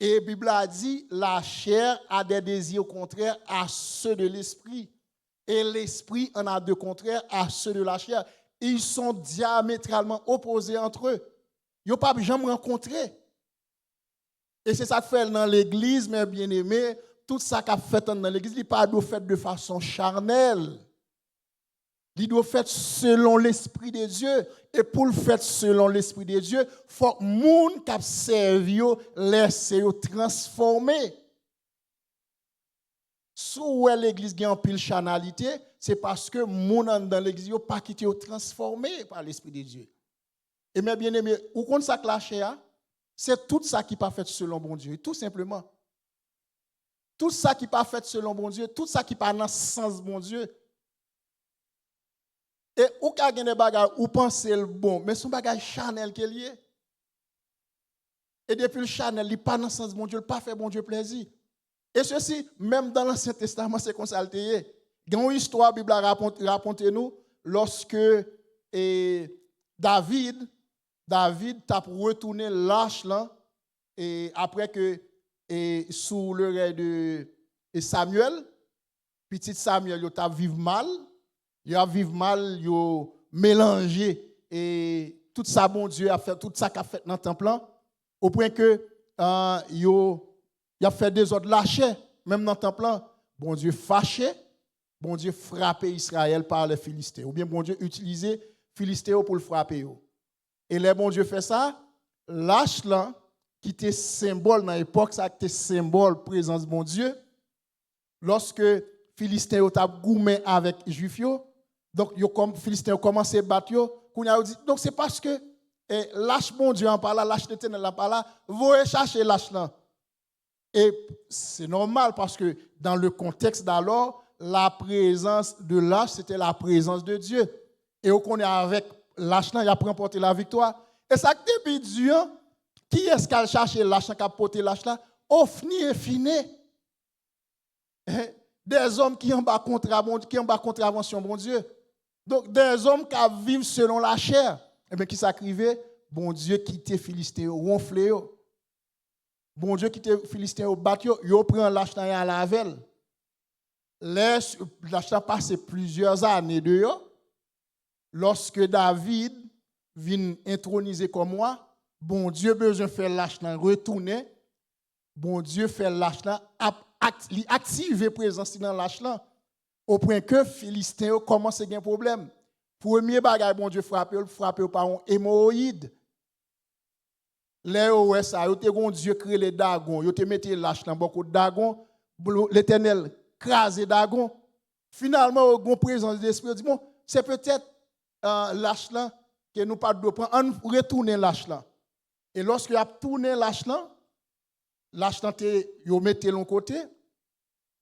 Et la Bible a dit, la chair a des désirs contraires à ceux de l'esprit. Et l'esprit en a de contraires à ceux de la chair. Ils sont diamétralement opposés entre eux. Ils n'ont pas jamais rencontré. Et c'est ça que fait dans l'église, mes bien-aimés. Tout ça qu'a fait dans l'église, il n'est pas fait de façon charnelle. Il doit faire selon l'Esprit de Dieu. Et pour le faire selon l'Esprit de Dieu, il faut que les gens qui servent laissent transformer. Si l'église a une pile chanalité, c'est parce que les gens dans l'église n'ont pas quitté transformé par l'Esprit de Dieu. Et mes bien-aimés, où compte ça clasher, c'est tout ça qui n'est pas fait selon bon Dieu, tout simplement. Tout ça qui n'est pas fait selon bon Dieu, tout ça qui n'est pas dans le sens bon Dieu. Et ou ka gen des bagages ou penser le bon, mais son bagage charnel qui est lié. Et depuis le charnel, il pas dans le sens bon Dieu, il pas fait bon Dieu plaisir. Et ceci, même dans l'Ancien Testament, c'est constaté. Il y a une histoire, la Bible raconte nous, lorsque et David t'a retourné lâche là et après que sous le règne de Samuel, petit Samuel yo t'a vivre mal, yo mélangé et tout ça bon Dieu a fait tout ça qu'a fait dans le temple au point que yo a fait des autres lâcher même dans le temple bon Dieu fâché, bon Dieu frappé Israël par les Philistins ou bien bon Dieu utilisé Philistins pour le frapper. Et les bon Dieu fait ça, lâche là, qui était symbole dans l'époque, ça était symbole présence de bon Dieu. Lorsque Philistins ont goumé avec Juifs, donc Philistins ont commencé à battre, donc c'est parce que lâche bon Dieu en parlant, lâche l'Éternel en parlant, vous chercher lâche là. Et c'est normal parce que dans le contexte d'alors, la présence de lâche, c'était la présence de Dieu. Et on connaît avec lâche là, il a remporté la victoire. Et ça depuis Dieu, qui est-ce qui a cherché lâche qui a porté lâche là? Ofni et Finé. Des hommes qui ont bas contravention, bon Dieu. Donc des hommes qui vivent selon la chair. Et bien qui s'acrivaient, bon Dieu quittait Philistéen, ronflé. Bon Dieu quittait Philistéen, battu, yo prend lâche là à la velle. Lâche a passé plusieurs années de yo. Lorsque David vient introniser comme moi, bon Dieu besoin de faire lâche là retourner. Bon Dieu fait lâche là activer présence dans lâche là au point que Philistins commence à avoir un problème. Premier bagage bon Dieu frapper par un hémorroïde. Là où ça, yo te gon Dieu créé les dragons, yo te metté lâche dans beaucoup de dragons, l'Éternel crasé dragon. Finalement au gon présence de l'esprit dit bon, c'est peut-être lâche là que nous pas de prendre, on retourner lâche là. Et lorsque y a tourné lâche là yo mettez l'on côté.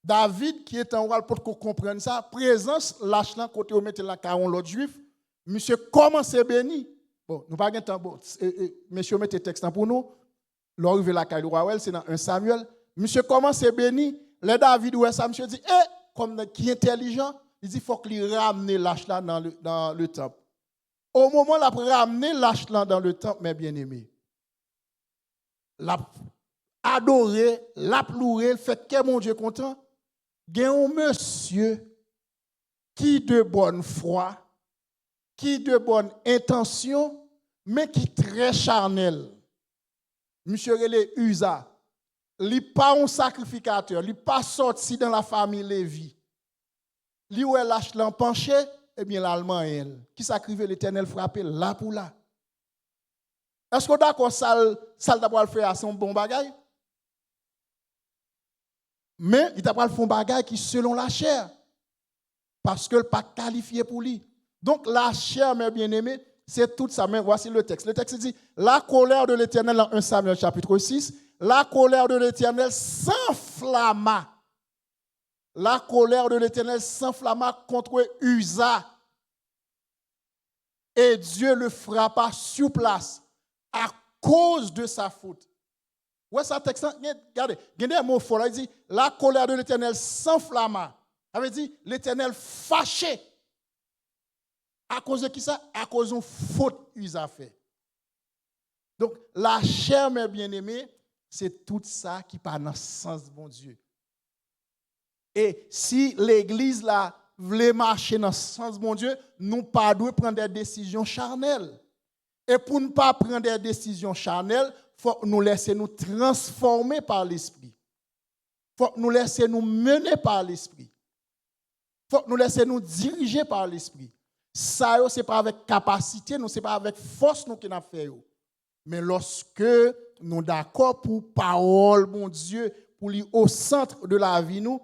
David qui est en rôle pour qu'on comprenne ça, présence lâche là côté yo mettez la caron l'autre juif, monsieur commence à béni. Bon, nous pas gain temps bon, monsieur mettez texte pour nous. L'arrivée la caille roi c'est dans 1 Samuel. Monsieur commence à béni, les David ouais ça monsieur dit comme qui intelligent, il dit faut qu'il ramène lâche là dans le temple. Au moment là pour ramener lâche là dans le temple mes bien-aimés. L'a adoré, l'a pleuré, fait que mon Dieu content. Gen un monsieur qui de bonne foi, qui de bonne intention, mais qui très charnel. Monsieur Relé Usa, il n'est pas un sacrificateur, il n'est pas sorti dans la famille Lévi. Lui où elle lâche l'empenché, eh bien l'allemand elle. Qui sacrifie l'Éternel frappé là pour là. Est-ce que d'accord ça d'abord faire son bon bagage? Mais il t'a pas le fond bagage qui selon la chair. Parce que le pas qualifié pour lui. Donc la chair, mes bien-aimés, c'est tout ça. Mais voici le texte. Le texte dit, la colère de l'Éternel dans 1 Samuel chapitre 6, la colère de l'Éternel s'enflamma. La colère de l'Éternel s'enflamma contre Uza. Et Dieu le frappa sur place à cause de sa faute. Ouais, ça texte, regardez, il y a un mot fort là, il dit, la colère de l'Éternel s'enflamma. Ça veut dire, l'Éternel fâché. À cause de qui ça? À cause d'une faute qu'ils a fait. Donc, la chair, mes bien-aimés, c'est tout ça qui part dans le sens de mon Dieu. Et si l'Église là voulait marcher dans le sens de mon Dieu, nous ne pas prendre des décisions charnelles. Et pour ne pas prendre des décisions charnelles, il faut nous laisser nous transformer par l'Esprit. Il faut nous laisser nous mener par l'Esprit. Il faut nous laisser nous diriger par l'Esprit. Ça, ce n'est pas avec capacité, ce n'est pas avec force nous qui nous fait. Mais lorsque nous sommes d'accord pour parole, mon Dieu, pour lui au centre de la vie, nous,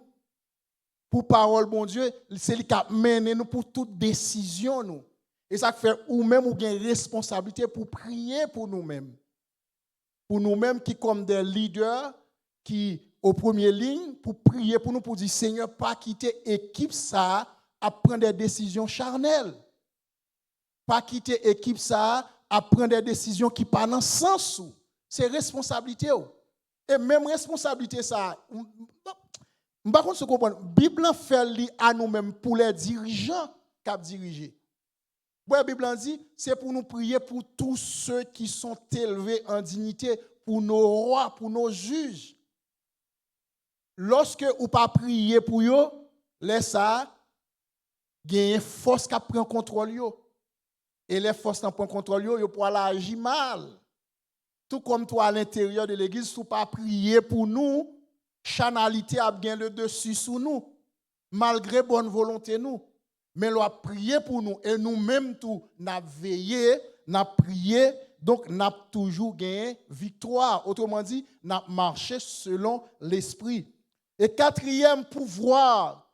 pour parole, mon Dieu, c'est lui qui a mené nous pour toute décision. Nous. Et ça fait ou même ou une responsabilité pour prier pour nous-mêmes. Pour nous-mêmes qui comme des leaders, qui aux premières lignes, pour prier pour nous, pour dire Seigneur, pas quitter l'équipe ça à prendre des décisions charnelles. Pas quitter l'équipe ça à prendre des décisions qui partent dans le sens. C'est responsabilité. Et même responsabilité ça, par contre, ce qu'on comprend, la Bible fait à nous-mêmes pour les dirigeants qui ont dirigé. La Bible en dit, c'est pour nous prier pour tous ceux qui sont élevés en dignité, pour nos rois, pour nos juges. Lorsque ou pas prier pour eux, laisse ça, gagne force qui prend contrôle yo. Et les forces qui prennent contrôle yo, pour agir mal. Tout comme toi à l'intérieur de l'église, si tu pas prier pour nous, chanalité a bien le dessus sur nous, malgré bonne volonté nous. Mais l'on a prié pour nous et nous-mêmes tout n'a veillé, n'a prié, donc n'a toujours gagné victoire. Autrement dit, n'a marché selon l'esprit. Et quatrième pouvoir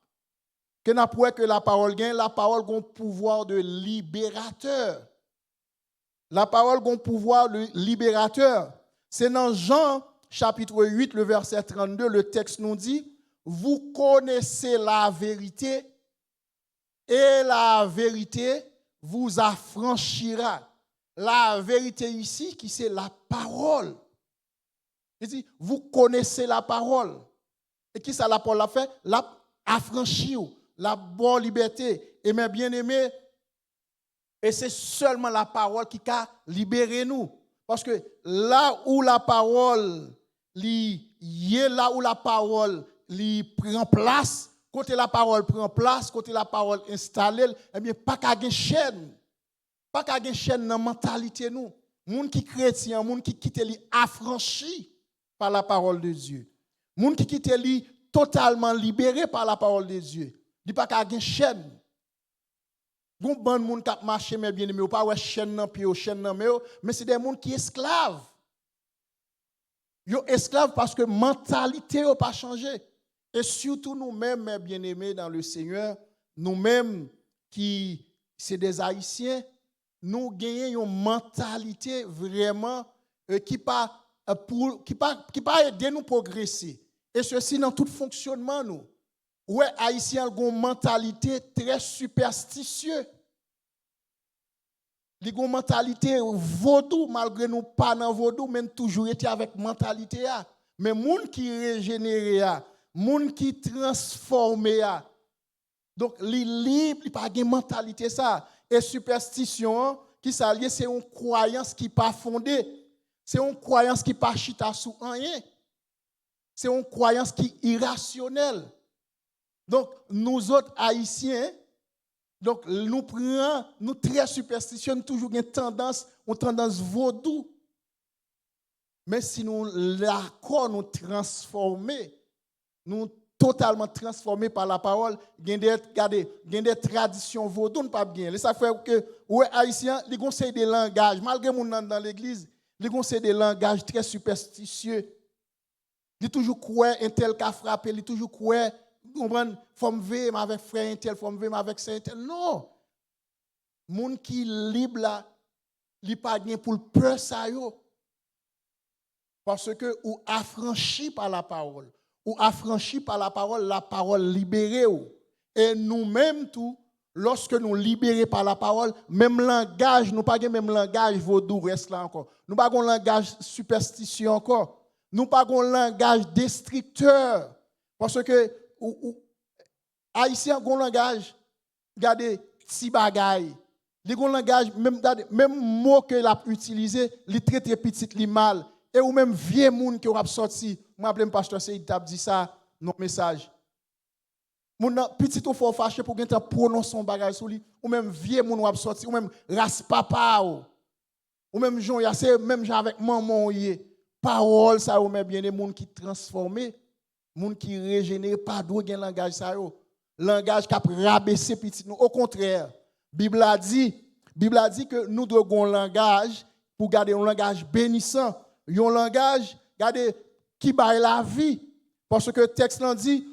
que n'a pas que la parole gagne, la parole a un pouvoir de libérateur. La parole a un pouvoir de libérateur. C'est dans Jean chapitre 8, le verset 32, le texte nous dit, vous connaissez la vérité et la vérité vous affranchira. La vérité ici, qui c'est la parole. Il dit, vous connaissez la parole. Et qui ça la parole a fait? La affranchi, la bonne liberté. Et mes bien-aimés, et c'est seulement la parole qui a libéré nous. Parce que là où la parole, là où la parole prend place, côté la parole prend place, côté la parole installée, eh bien, pas qu'à une chaîne. Pas qu'à une chaîne dans la mentalité nous. Moun qui chrétien, moun qui quitte li affranchi par la parole de Dieu. Moun qui quitte li totalement libéré par la parole de Dieu. Dit pas qu'à une chaîne. Bon bon moun qui marche mais bien aimé, ou pas ouais chaîne nan pied, chaîne nan mais c'est des moun qui esclaves. Yo esclaves parce que mentalité n'a pas changé. Et surtout nous-mêmes, mes bien-aimés dans le Seigneur, nous-mêmes qui c'est des Haïtiens, nous gagnons une mentalité vraiment qui pas aider nous progresser. Et ceci dans tout fonctionnement nous. Ouais, Haïtiens ont une mentalité très superstitieuse. Ils ont une mentalité vaudou, malgré nous pas dans vaudou, mais toujours été avec mentalité. Mais les gens qui régénèrent, les gens qui transforment, donc les libres, ils n'ont pas de mentalité. Ça. Et superstition, qui s'allie, c'est une croyance qui n'est pas fondée. C'est une croyance qui n'est pas chita sous rien. C'est une croyance qui est irrationnelle. Donc, nous autres Haïtiens, donc nous prenons, nous très superstitieux, nous toujours une tendance vaudou. Mais si nous l'accord nous transformer, nous totalement transformés par la parole, il y a des traditions vaudou, nous pas bien. Ça fait que, ouais, Haïtiens, les conseils des langages, malgré mon nom dans l'église, les conseils des langages très superstitieux. Ils toujours croient un tel qui a frappé, ils toujours croient. Faut me ver avec frère intel, faut me ver avec saint intel. Non. Moun qui libre là, li pas gain pour peur ça yo. Parce que ou affranchi par la parole, la parole libérée ou. Et nous-mêmes tout, lorsque nous libérés par la parole, même langage, nous pas gain même langage vaudou reste là encore. Nous pas gain langage superstitieux encore. Nous pas gain langage destructeur. Parce que Haïtien ont un langage, regardez, si bagay. Les langage, même mot que l'a utilisé, les très très petit, les mal. Et ou même vieux moun qui a sorti, moi je pasteur Seyd t'a dit ça dans le message. Moun petit ou fort fâché pour gagner prononcer son bagage sur lui, ou même vieux moun a sorti, ou même race papa ou même Jean Yassé, même Jean avec maman yé. Parole ça ou même bien des moun qui transformé. Moun qui régénère pas d'où gen langage ça yo. Langage qui a rabaissé petit nous. Au contraire, Bible a dit que nous devons un langage pour garder un langage bénissant, un langage garder qui baille la vie. Parce que texte l'en dit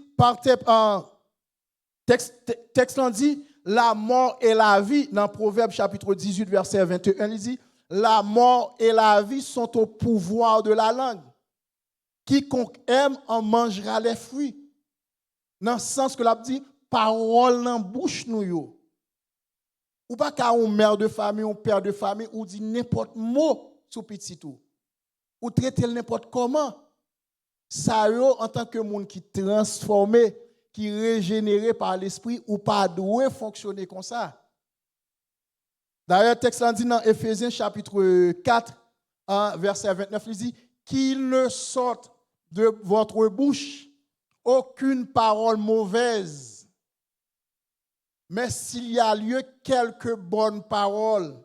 texte l'en dit la mort et la vie dans Proverbe chapitre 18 verset 21 il dit la mort et la vie sont au pouvoir de la langue. Quiconque aime en mangera les fruits. Dans le sens que l'a dit, parole dans la bouche nous yo. Ou pas qu'à un mère de famille, un père de famille, ou dit n'importe mot sur petit tout. Ou traiter n'importe comment. Ça yo en tant que monde qui transformé, qui régénéré par l'esprit, ou pas doué fonctionner comme ça. D'ailleurs, le texte là dit dans Éphésiens chapitre 4, verset 29, il dit qu'il ne sorte de votre bouche aucune parole mauvaise, mais s'il y a lieu quelques bonnes paroles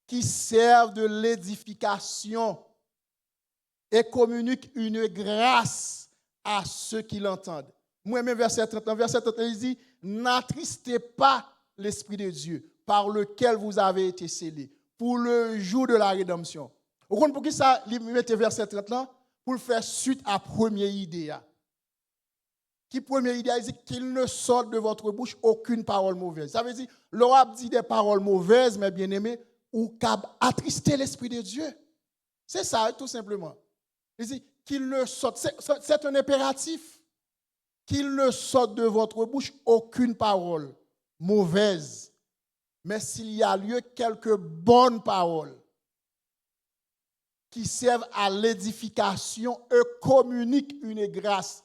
qui servent de l'édification et communiquent une grâce à ceux qui l'entendent. Moi-même, verset 30, il dit n'attristez pas l'Esprit de Dieu par lequel vous avez été scellés pour le jour de la rédemption. Vous comprenez pour qui ça, il met verset 30 là? Pour faire suite à la première idée. Qui première idée, il dit qu'il ne sorte de votre bouche aucune parole mauvaise. Ça veut dire, l'Europe dit des paroles mauvaises, mais bien aimé, ou qu'à attrister l'Esprit de Dieu. C'est ça, tout simplement. Il dit qu'il ne sorte, c'est un impératif, qu'il ne sorte de votre bouche aucune parole mauvaise. Mais s'il y a lieu, quelques bonnes paroles qui servent à l'édification et communiquent une grâce.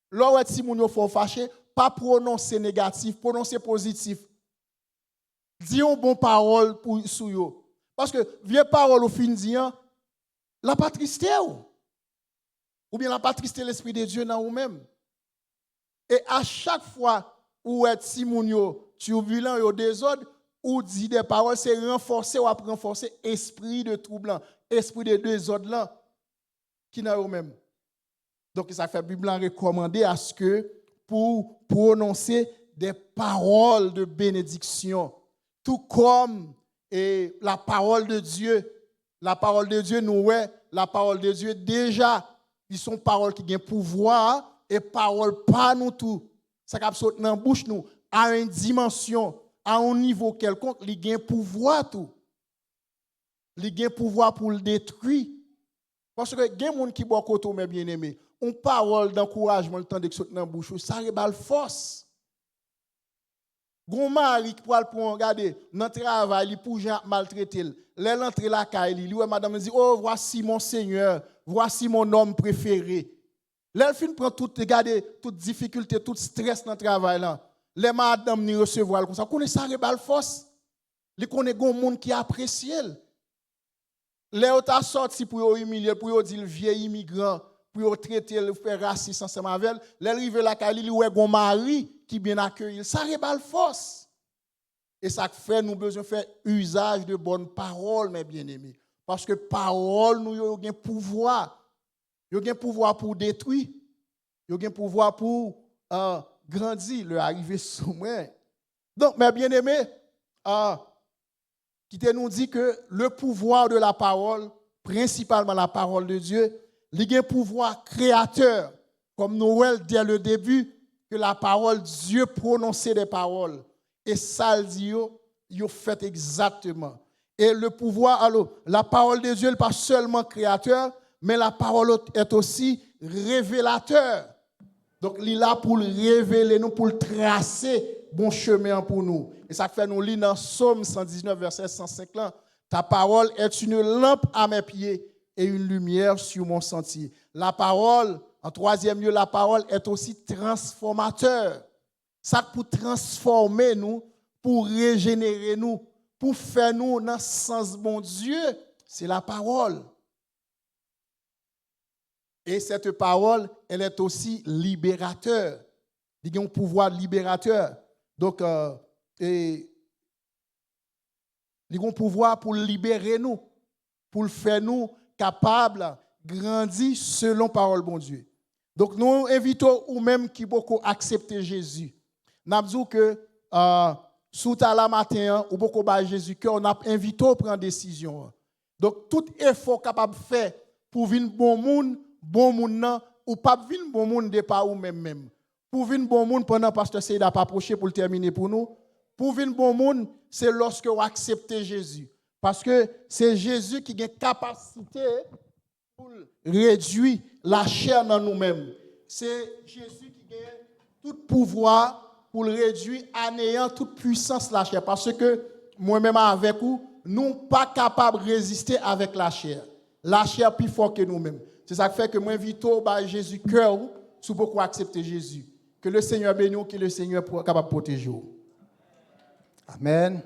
Lorsque si vous faut fâcher, pas prononcer négatif, prononcer positif. Dis une bonne parole pour sur yo. Parce que vieille parole au fin disant, la pas tristée ou bien la pas tristée l'Esprit de Dieu dans vous-même. Et à chaque fois où êtes si moun yo, tu violent yo désordre, ou dit des paroles, c'est renforcer ou renforcer esprit de troublant, esprit de désordre là, qui n'a eux-mêmes. Donc, ça fait la Bible recommander à ce que pour prononcer des paroles de bénédiction, tout comme la parole de Dieu, nous, la parole de Dieu, déjà, ils sont paroles qui ont pouvoir et paroles pas nous tout. Ça qui saute dans la bouche nous, à une dimension, à un niveau quelconque, il a pouvoir tout. Il a pouvoir pour le détruire. Parce que il y a des gens qui boivent côté mes bien-aimés. Une parole d'encouragement, le temps de sauter dans la bouche, ça rebelle force. Gon mari qui pour regarder dans le travail, il pour maltraiter. L'entre la caille, lui madame dit "Oh, voici mon Seigneur, voici mon homme préféré." L'elle fin prend toute difficulté, tout stress dans le travail là. Les madame ni recevoir comme ça. Connaît ça rebelle force. Il connaît gon monde qui apprécie. Les autres sorti pour humilier, pour dire le vieil immigrant, pour traiter, le faire raciste ensemble avec elle. L'arrivé la caille, il ouais gon mari qui bien accueilli. Ça rebelle force. Et ça fait nous besoin faire usage de bonnes paroles, mes bien-aimés. Parce que parole nous yo gen pouvoir. Yo gen pouvoir pour détruire. Yo gen pouvoir pour grandir, le arriver sommet. Donc, mes bien-aimés, qui nous dit que le pouvoir de la parole, principalement la parole de Dieu, il y a un pouvoir créateur, comme Noël dès le début, que la parole, Dieu prononçait des paroles. Et ça, il fait exactement. Et le pouvoir, alors, la parole de Dieu n'est pas seulement créateur, mais la parole est aussi révélateur. Donc, il est là pour révéler nous, pour tracer bon chemin pour nous. Et ça fait nous lire dans Psaume 119, verset 105 là. Ta parole est une lampe à mes pieds et une lumière sur mon sentier. La parole, en troisième lieu, la parole est aussi transformateur. Ça pour transformer nous, pour régénérer nous, pour faire nous dans le sens bon Dieu, c'est la parole. Et cette parole, elle est aussi libérateur. Il y a un pouvoir libérateur. Donc, il y a un pouvoir pour libérer nous, pour faire nous capables de grandir selon la parole bon Dieu. Donc, nous invitons ou même qui beaucoup accepter Jésus. Nous avons dit que sous la matin, ou beaucoup de Jésus, qu'on a invité à prendre décision. Donc, tout effort capable de faire pour venir bon monde non, ou pas venir bon monde de pas ou même. Pour venir bon monde pendant pasteur Seyda pas approcher pour le terminer pour nous. Pour venir bon monde, c'est lorsque vous acceptez Jésus. Parce que c'est Jésus qui a capacité pour réduire la chair dans nous-mêmes. C'est Jésus qui a tout pouvoir pour réduire à néant toute puissance de la chair. Parce que moi-même avec vous, nous ne sommes pas capables de résister avec la chair. La chair est plus forte que nous-mêmes. C'est ça qui fait que moi invite à Jésus cœur sous beaucoup accepter Jésus. Que le Seigneur bénisse, que le Seigneur soit capable de protéger. Amen.